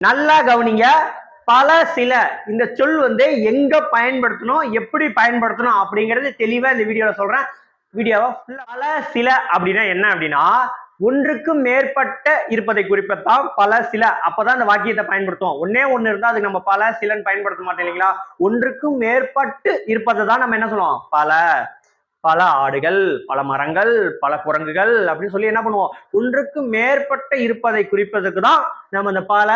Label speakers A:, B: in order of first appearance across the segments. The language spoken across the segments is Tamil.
A: நல்லா கவனிங்க. பல சில இந்த சொல் எங்க பயன்படுத்தணும், எப்படி பயன்படுத்தணும் அப்படிங்கறது தெளிவா இந்த வீடியோல சொல்றேன். வீடியோவை பல சில அப்படின்னா என்ன அப்படின்னா, ஒன்றுக்கும் மேற்பட்ட இருப்பதை குறிப்பதான் பல சில. அப்பதான் அந்த வாக்கியத்தை பயன்படுத்துவோம். ஒன்னே ஒண்ணு இருந்தா அதுக்கு நம்ம பல சிலன்னு பயன்படுத்த மாட்டோம் இல்லைங்களா? ஒன்றுக்கும் மேற்பட்டு இருப்பதை தான் நம்ம என்ன சொல்லுவோம்? பல ஆடுகள், பல மரங்கள், பல குரங்குகள் அப்படின்னு சொல்லி என்ன பண்ணுவோம்? ஒன்றுக்கும் மேற்பட்ட இருப்பதை குறிப்பதற்கு தான் நம்ம இந்த பல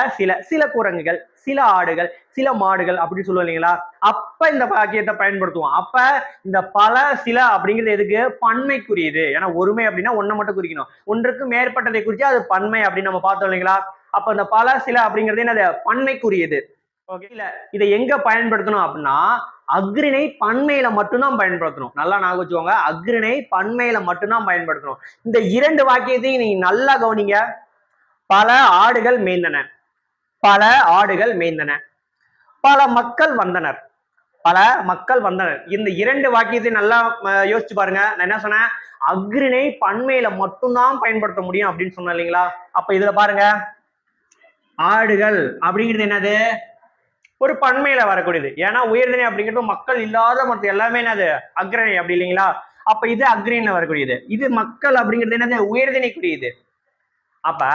A: சில குரங்குகள், சில ஆடுகள், சில மாடுகள் அப்படின்னு சொல்லுவோம் இல்லைங்களா? அப்ப இந்த வாக்கியத்தை பயன்படுத்துவோம். அப்ப இந்த பல சில அப்படிங்கிறது எதுக்கு? பன்மைக்குரியது. ஏன்னா ஒருமை அப்படின்னா ஒன்றை மட்டும் குறிக்கணும். ஒன்றுக்கும் மேற்பட்டதை குறிச்சா அது பன்மை அப்படின்னு நம்ம பார்த்தோம் இல்லைங்களா? அப்ப இந்த பல சில அப்படிங்கிறது என்னது? பன்மைக்குரியது. ஓகே, இல்ல இதை எங்க பயன்படுத்தணும் அப்படின்னா, அக்ரிணை பன்மையில மட்டும்தான் பயன்படுத்தணும். நல்லா ஞாபகம் வச்சுக்கோங்க. அக்ரிணை பன்மையில மட்டும்தான் பயன்படுத்தணும். இந்த இரண்டு வாக்கியத்தையும் நீங்க நல்லா கவனிங்க. பல ஆடுகள் மேய்ந்தன, பல ஆடுகள் மேய்ந்தன, பல மக்கள் வந்தனர், பல மக்கள் வந்தனர். இந்த இரண்டு வாக்கியத்தை நல்லா யோசிச்சு பாருங்க. நான் என்ன சொன்னேன்? அக்ரிணை பன்மையில மட்டும்தான் பயன்படுத்த முடியும் அப்படின்னு சொன்னேன் இல்லைங்களா? அப்ப இதுல பாருங்க, ஆடுகள் அப்படிங்கிறது என்னது? ஒரு பன்மையில வரக்கூடியது. ஏன்னா உயர்திணை அப்படிங்கிறது மக்கள் இல்லாத மற்ற எல்லாமே என்னது? அக்ரணை அப்படி இல்லைங்களா? அப்ப இது அக்ரிணையில வரக்கூடியது. இது மக்கள் அப்படிங்கிறது என்னது? உயர்திணைக்குரியது. அப்ப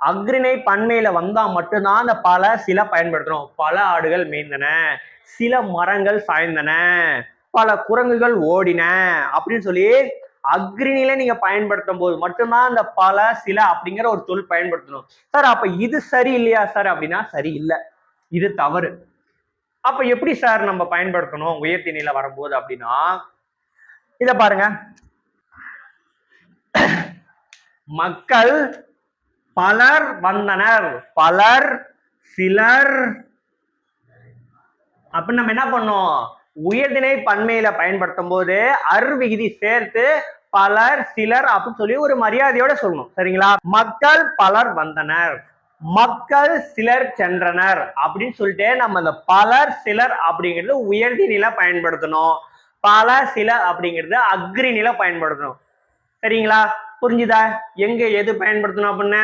A: அக்ரிணை பன்மையில வந்தா மட்டும்தான் அந்த பல சில பயன்படுத்தணும். பல ஆடுகள் மேய்ந்தன, சில மரங்கள் சாய்ந்தன, பல குரங்குகள் ஓடின அப்படின்னு சொல்லி அக்ரிணில நீங்க பயன்படுத்தும் போது மட்டும்தான் அந்த பல சில அப்படிங்கிற ஒரு சொல் பயன்படுத்தணும். சார் அப்ப இது சரி இல்லையா சார் அப்படின்னா சரி இல்லை, இது தவறு. அப்ப எப்படி சார் நம்ம பயன்படுத்தணும் உயர்திணையில வரும்போது அப்படின்னா, இத பாருங்க. மக்கள் பலர் வந்தனர், பலர் சிலர் அப்ப நம்ம என்ன பண்ணோம்? உயர்திணை பன்மையில பயன்படுத்தும் போது விகுதி சேர்த்து பலர் சிலர் அப்படின்னு சொல்லி ஒரு மரியாதையோட சொல்லணும். சரிங்களா? மக்கள் பலர் வந்தனர், மக்கள் சிலர் சென்றனர் அப்படின்னு சொல்லிட்டு நம்ம இந்த பலர் சிலர் அப்படிங்கிறது உயர்திணையில பயன்படுத்தணும். பல சில அப்படிங்கிறது அக்ரிணில பயன்படுத்தணும். சரிங்களா? புரிஞ்சுதா எங்க எது பயன்படுத்தணும் அப்படின்னு?